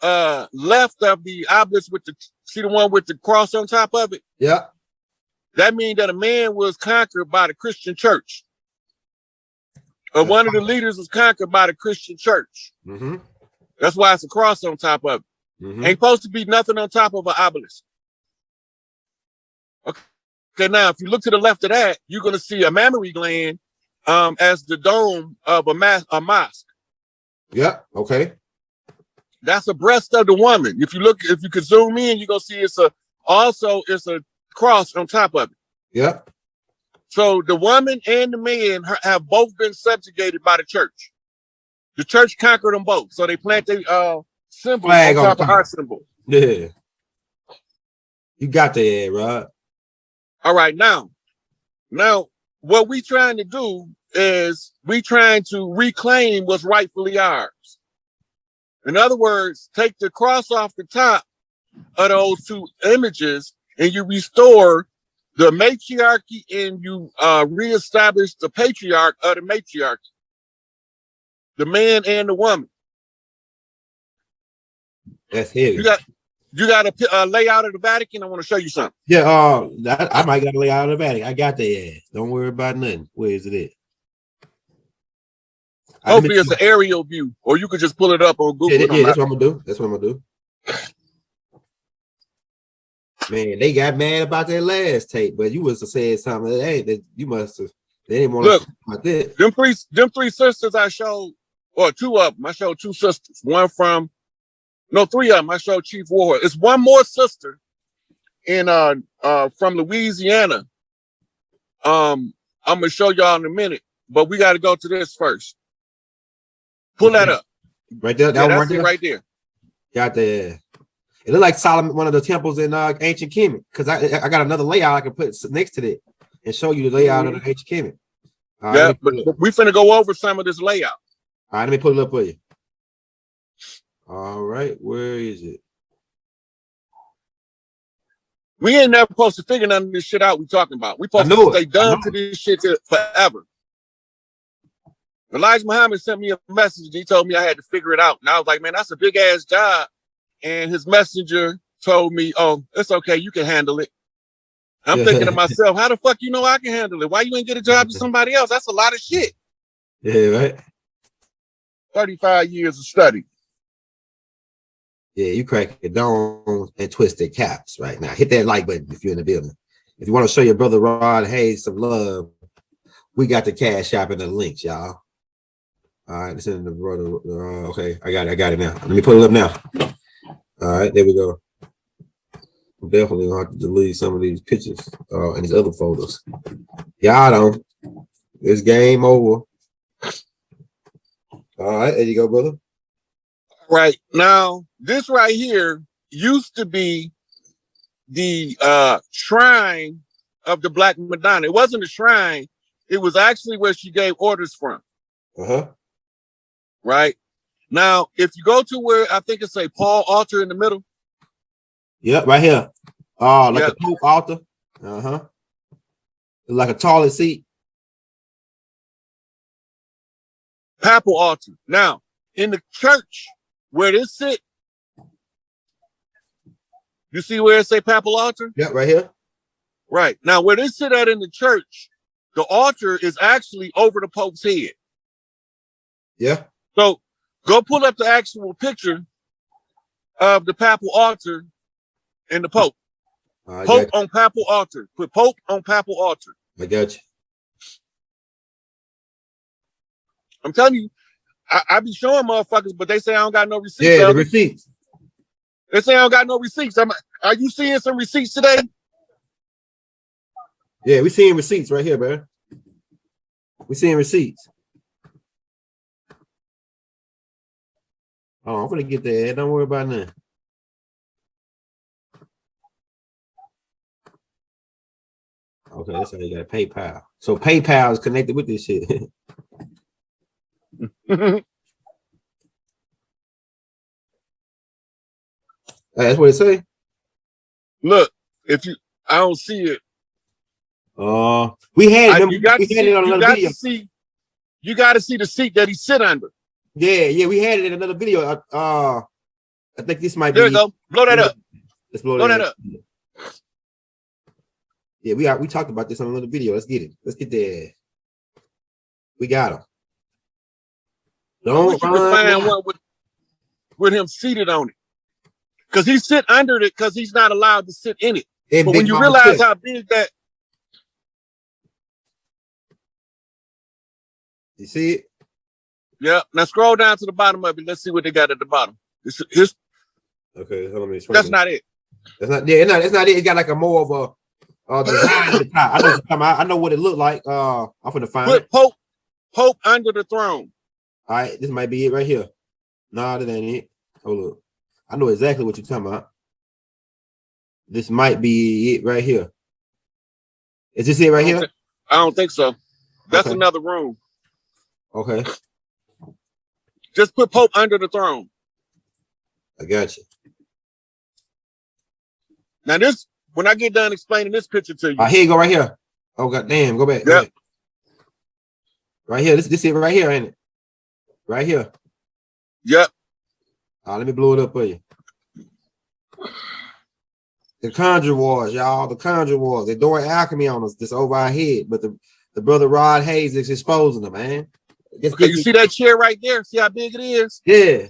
the left of the obelisk with see the one with the cross on top of it? Yeah. That means that a man was conquered by the Christian church. Or one of the leaders was conquered by the Christian church. That's why it's a cross on top of it. Ain't supposed to be nothing on top of an obelisk. Okay, now if you look to the left of that, you're going to see a mammary gland as the dome of a mosque. Yeah. Okay. That's the breast of the woman. If you could zoom in, you're gonna see it's a cross on top of it. Yeah. So the woman and the man have both been subjugated by the church. The church conquered them both. So they plant their symbol on top of our symbol. Yeah. You got that, Rod. All right, now what we trying to do is we trying to reclaim what's rightfully ours. In other words, take the cross off the top of those two images and you restore the matriarchy and you reestablish the patriarch of the matriarchy, the man and the woman. That's heavy. You got a layout of the Vatican. I want to show you something. Yeah, I might got a layout of the Vatican. I got that. Don't worry about nothing. Where is it at? Hopefully it's an aerial view, or you could just pull it up on Google. Yeah, that's what I'm gonna do. That's what I'm gonna do. Man, they got mad about that last tape, but you must have said something. Hey, that you must have. They didn't want to about that. Them three sisters I showed, or two of them. I showed two sisters. Three of them. I showed Chief Warhol. It's one more sister in from Louisiana. I'm gonna show y'all in a minute, but we got to go to this first. Pull that up. Right there. That that's it right there. Got the. It looked like Solomon, one of the temples in ancient Kemet. Because I got another layout I can put next to that and show you the layout of the ancient Kemet. Yeah, but we finna go over some of this layout. All right, let me put it up for you. All right, where is it? We ain't never supposed to figure none of this shit out we talking about. We supposed to stay dumb to this shit forever. Elijah Muhammad sent me a message and he told me I had to figure it out. And I was like, man, that's a big ass job. And his messenger told me, oh, it's okay, you can handle it. I'm thinking to myself, how the fuck you know I can handle it? Why you ain't get a job to somebody else? That's a lot of shit. Yeah, right. 35 years of study. Yeah, you crack it down and twist their caps right now. Hit that like button if you're in the building. If you want to show your brother Rod Hayes some love, we got the Cash App in the links, y'all. All right, this is the brother. Okay, I got it now. Let me put it up now. All right, there we go. I'm definitely gonna have to delete some of these pictures and these other photos. Y'all don't. It's game over. All right, there you go, brother. Right now, this right here used to be the shrine of the Black Madonna. It wasn't a shrine. It was actually where she gave orders from. Right now, if you go to where I think it's a Paul altar in the middle, Yep, right here. Oh, like Yep. a Pope altar. Uh-huh. Like a toilet seat. Papal altar. Now, in the church where this sit, you see where it say papal altar? Yep, right here. Right. Now, where this sit at in the church, the altar is actually over the Pope's head. Yeah. So go pull up the actual picture of the papal altar and the Pope. Pope on papal altar. Put Pope on papal altar. I got you. I'm telling you, I be showing motherfuckers, but they say I don't got no receipts. Yeah, the receipts. They say I don't got no receipts. Are you seeing some receipts today? Yeah, we seeing receipts right here, man. We seeing receipts. Oh, I'm gonna get that. Don't worry about that. Okay, that's how you got PayPal. So PayPal is connected with this shit. That's what it say. Look, I don't see it. We had it. You got to see the seat that he sit under. Yeah, we had it in another video. I think this might be. There you go. Blow that up. Let's blow that up. Yeah, we talked about this on another video. Let's get it. Let's get there. We got him. Don't find one with him seated on it. Because he sit under it because he's not allowed to sit in it. But when you realize how big that. You see it? Yeah. Now scroll down to the bottom of it. Let's see what they got at the bottom. Okay, hold on. That's not it. That's not. Yeah, that's not it. It got like a more of a design at the top. I know what it looked like. I'm gonna find it. Pope under the throne. All right, this might be it right here. No, that ain't it. Hold up. I know exactly what you're talking about. This might be it right here. Is this it right here? I don't think so. That's another room. Okay. Just put Pope under the throne. I got you. Now when I get done explaining this picture to you. Here you go right here. Oh, god damn. Go back. Yep. Go back. Right here. This it right here, ain't it? Right here. Yep. Let me blow it up for you. The Conjure Wars, y'all. The Conjure Wars. They're doing alchemy on us. This over our head. But the brother Rod Hayes is exposing them, man. Okay, you see that chair right there? See how big it is? Yeah.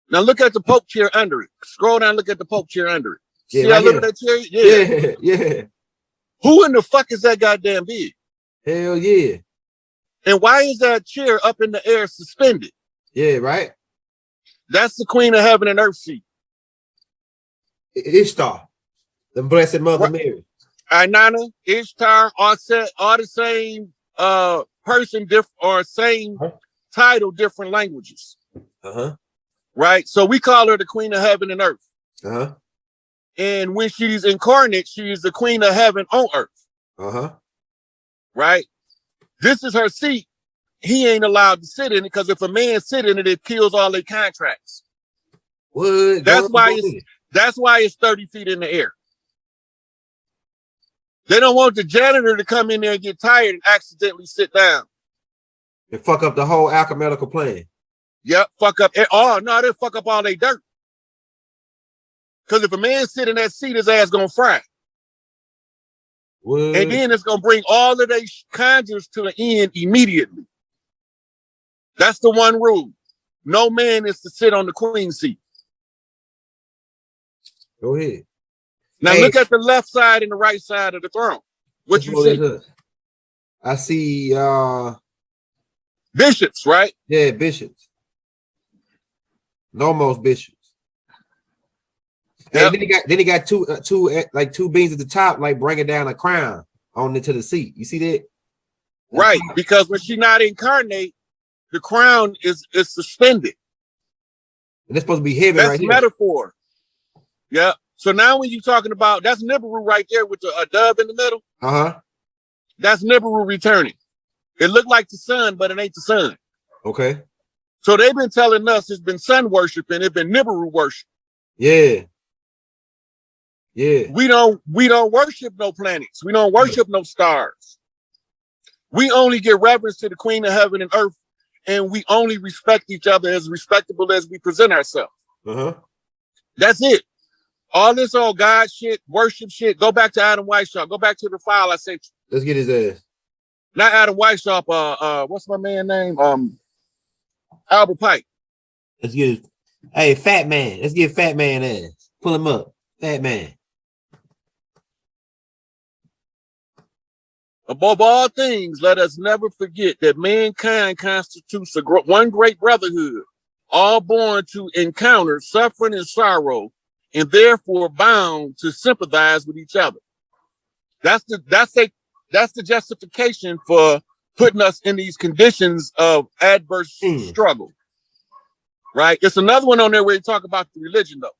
Now look at the Pope chair under it. Scroll down, look at the Pope chair under it. Yeah, see how little that chair is? Yeah. Yeah. Who in the fuck is that goddamn big? Hell yeah. And why is that chair up in the air suspended? Yeah, right? That's the Queen of Heaven and Earth seat. Ishtar, the Blessed Mother Mary. Inanna, Ishtar, all the same person, or same title, different languages. Right? So we call her the Queen of Heaven and Earth. And when she's incarnate, she is the Queen of Heaven on Earth. Right? This is her seat. He ain't allowed to sit in it because if a man sit in it, it kills all their contracts. What? That's why it's 30 feet in the air. They don't want the janitor to come in there and get tired and accidentally sit down. And fuck up the whole alchemical plan. Yep, fuck up. Oh, no, they'll fuck up all their dirt. Because if a man sit in that seat, his ass gonna fry. What? And then it's gonna bring all of their conjures to an end immediately. That's the one rule. No man is to sit on the queen seat. Go ahead. Now look at the left side and the right side of the throne. What you see? I see bishops, right? Yeah, bishops. Almost bishops. Yep. And then he got two beams at the top, like bringing down a crown on into the seat. You see that? Right, because when she's not incarnate, the crown is suspended. And it's supposed to be heavy. That's right here. Metaphor. Yeah. So now when you're talking about, that's Nibiru right there with a dove in the middle. That's Nibiru returning. It looked like the sun, but it ain't the sun. Okay. So they've been telling us it's been sun worship and it's been Nibiru worship. Yeah. Yeah. We don't worship no planets. We don't worship no stars. We only give reverence to the Queen of Heaven and Earth, and we only respect each other as respectable as we present ourselves. That's it. All this old God shit, worship shit. Go back to Adam Weishaupt. Go back to the file I sent you. Let's get his ass. Not Adam Weishaupt. What's my man name? Albert Pike. Let's get his. Hey, Fat Man. Let's get Fat Man ass. Pull him up. Fat Man. Above all things, let us never forget that mankind constitutes one great brotherhood, all born to encounter suffering and sorrow, and therefore bound to sympathize with each other. That's the justification for putting us in these conditions of adverse struggle. Right? It's another one on there where you talk about the religion, though.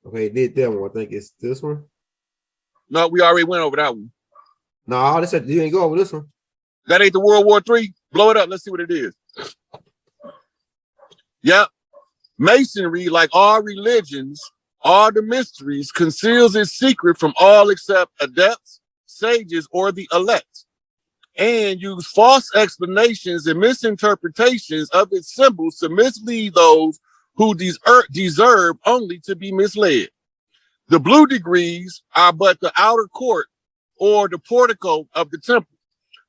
Okay, did that one. I think it's this one. No, we already went over that one. No, this you ain't go over this one. That ain't the World War III. Blow it up. Let's see what it is. Yep. Masonry, like all religions, all the mysteries, conceals its secret from all except adepts, sages, or the elect, and use false explanations and misinterpretations of its symbols to mislead those who deserve only to be misled. The blue degrees are but the outer court or the portico of the temple.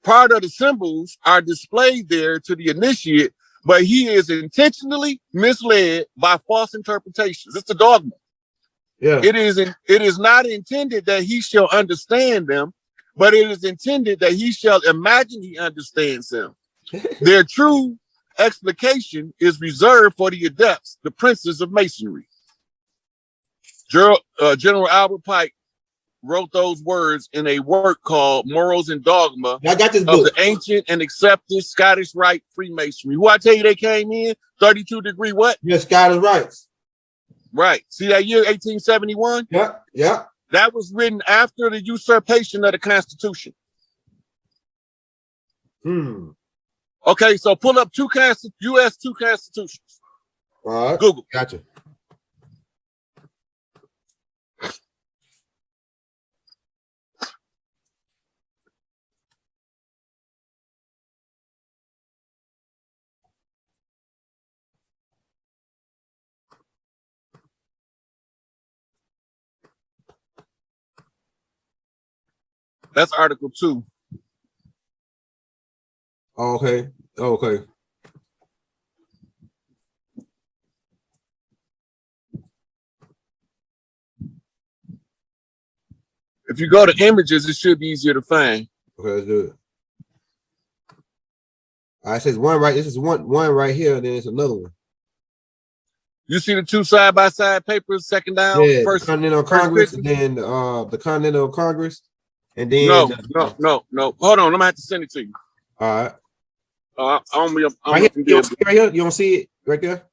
Part of the symbols are displayed there to the initiate, but he is intentionally misled by false interpretations. It's a dogma. Yeah. It is not intended that he shall understand them, but it is intended that he shall imagine he understands them. Their true explication is reserved for the adepts, the princes of masonry. General Albert Pike wrote those words in a work called Morals and Dogma I got this of book. the Ancient and Accepted Scottish Rite Freemasonry. Who I tell you they came in? 32 degree what? Yeah, Scottish rights. Right. See that year, 1871? Yeah, yeah. That was written after the usurpation of the Constitution. Okay, so pull up U.S. two constitutions. All right. Google. Gotcha. That's Article 2. Okay. Okay. If you go to images, it should be easier to find. Okay, let's do it. All right, it says one right. This is one right here, and then it's another one. You see the two side-by-side papers, second down? Yeah, first, the Continental first Congress, picture? and then the Continental Congress, and then No. Hold on, I'm gonna have to send it to you. All right. Right here, you don't see it right there?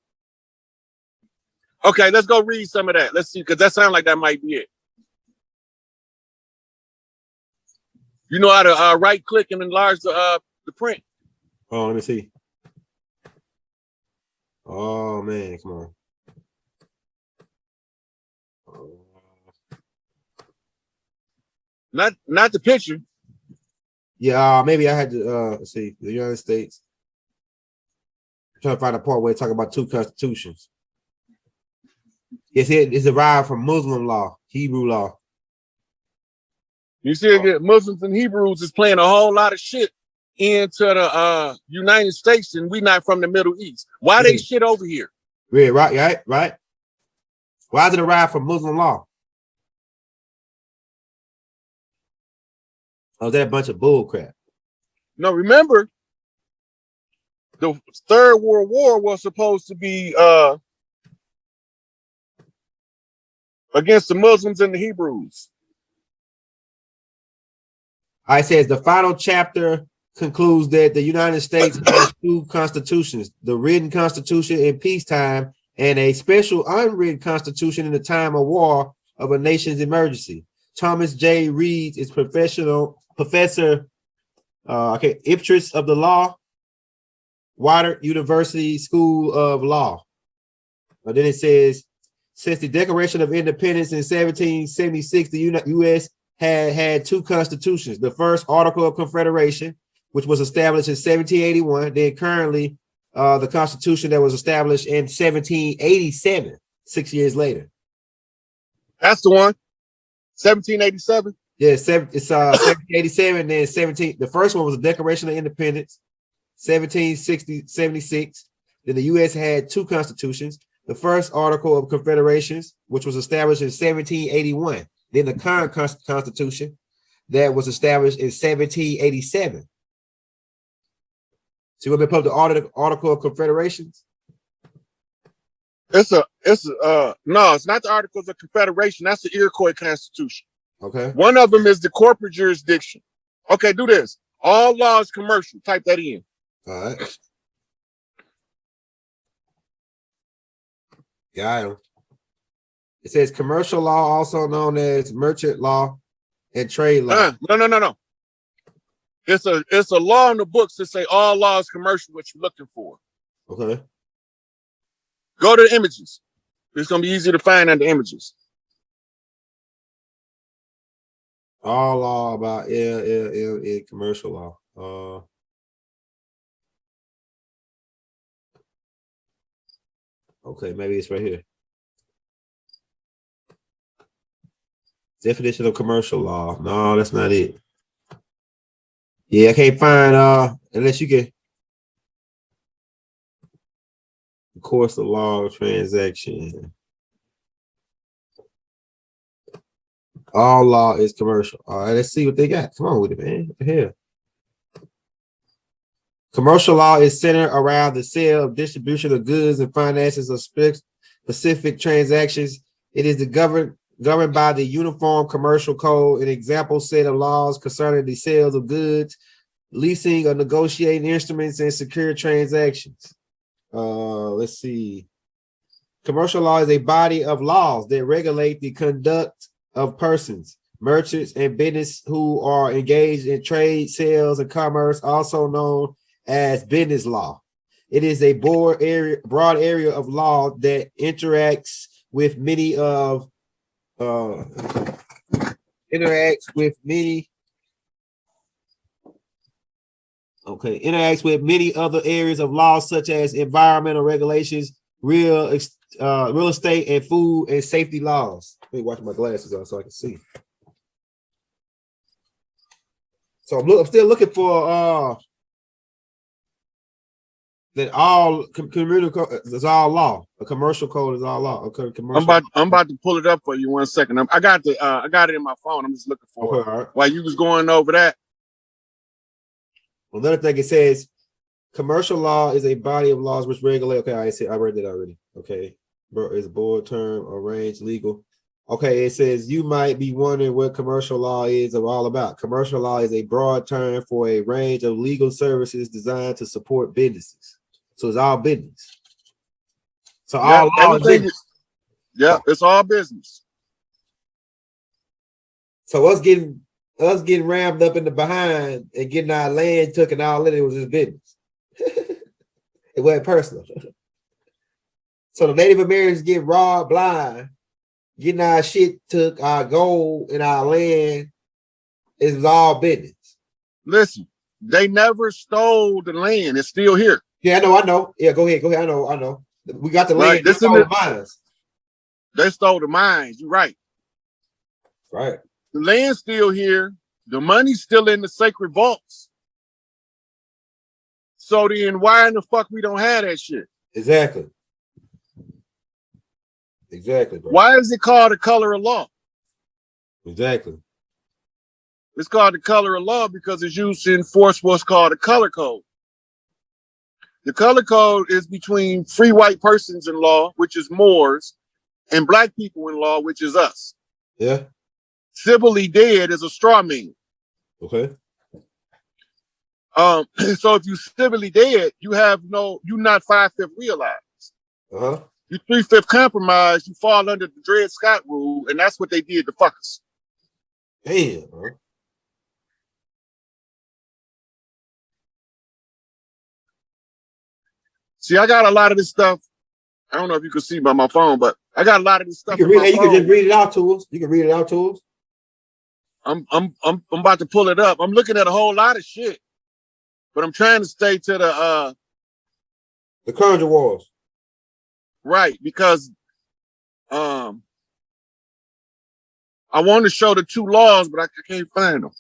Okay, let's go read some of that. Let's see, because that sounds like that might be it. You know how to right click and enlarge the print. Oh, let me see. Oh man, come on. Not the picture. Yeah, maybe I had to let's see, the United States. I'm trying to find a part where it talk about two constitutions. It's derived from Muslim law, Hebrew law. You see, Muslims and Hebrews is playing a whole lot of shit into the United States, and we not from the Middle East. Why they shit over here? Yeah, right. Why is it derived from Muslim law? Oh, is that a bunch of bull crap? No, remember, the Third World War was supposed to be against the Muslims and the Hebrews. It says the final chapter concludes that the United States has two constitutions, the written constitution in peacetime and a special unwritten constitution in the time of war of a nation's emergency. Thomas J. Reed is professor Iptris of the law, Water University School of Law. And then it says Since the Declaration of Independence in 1776, the U.S. had two constitutions. The first Article of Confederation, which was established in 1781. Then currently, the Constitution that was established in 1787, 6 years later. That's the one. 1787. Yeah, it's 1787. Then 17. The first one was the Declaration of Independence, 76. Then the U.S. had two constitutions. The first Article of Confederations, which was established in 1781. Then the current Constitution that was established in 1787. So you want me to put the Article of Confederations? No, it's not the Articles of Confederation. That's the Iroquois Constitution. Okay. One of them is the corporate jurisdiction. Okay, do this. All laws commercial. Type that in. All right. Got him. It says commercial law, also known as merchant law and trade law. No. It's a law in the books that say all laws commercial. What you're looking for? Okay. Go to the images. It's gonna be easy to find under images. All law about commercial law. Okay, maybe it's right here. Definition of commercial law. No, that's not it. Yeah, I can't find unless you can. Of course, the law of transaction. All law is commercial. All right, let's see what they got. Come on with it, man. What the hell? Commercial law is centered around the sale of distribution of goods and finances of specific transactions. It is governed by the Uniform Commercial Code, an example set of laws concerning the sales of goods, leasing or negotiating instruments, and secure transactions. Let's see. Commercial law is a body of laws that regulate the conduct of persons, merchants, and business who are engaged in trade, sales, and commerce, also known as business law. It is a broad area of law that interacts with many other areas of law, such as environmental regulations, real estate, and food and safety laws. Let me watch my glasses on so I can see. So I'm still looking for that all community code is all law. A commercial code is all law. Okay, I'm about to pull it up for you 1 second. I got it in my phone. I'm just looking for it. Right. While you was going over that. Another thing, it says commercial law is a body of laws which regulate. Okay, I read that already. Okay, it's a board term, arranged legal. Okay, it says you might be wondering what commercial law is all about. Commercial law is a broad term for a range of legal services designed to support businesses. So it's all business. So all law is business. It's all business. So us getting rammed up in the behind and getting our land took and all that, it was just business. It wasn't personal. So the Native Americans get robbed blind, getting our shit took, our gold and our land, it was all business. Listen, they never stole the land. It's still here. Yeah, I know. Yeah, go ahead. I know. We got the land. Right. The mines. They stole the mines. You're right. Right. The land's still here. The money's still in the sacred vaults. So then why in the fuck we don't have that shit? Exactly, bro. Why is it called the color of law? Exactly. It's called the color of law because it's used to enforce what's called the color code. The color code is between free white persons in law, which is Moors, and black people in law, which is us. Yeah. Civilly dead is a straw man. Okay. So if you civilly dead, you're not 5/5 realized. Uh-huh. You 3/5 compromise, you fall under the Dred Scott rule, and that's what they did to fuck us. Damn, bro. See, I got a lot of this stuff. I don't know if you can see by my phone, but I got a lot of this You stuff can in read my it. You can phone. just read it out to us. You can read it out to us. I'm about to pull it up. I'm looking at a whole lot of shit, but I'm trying to stay to the Conjure Wars. Right, because I want to show the two laws, but I can't find them.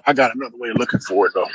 I got another way of looking for it though.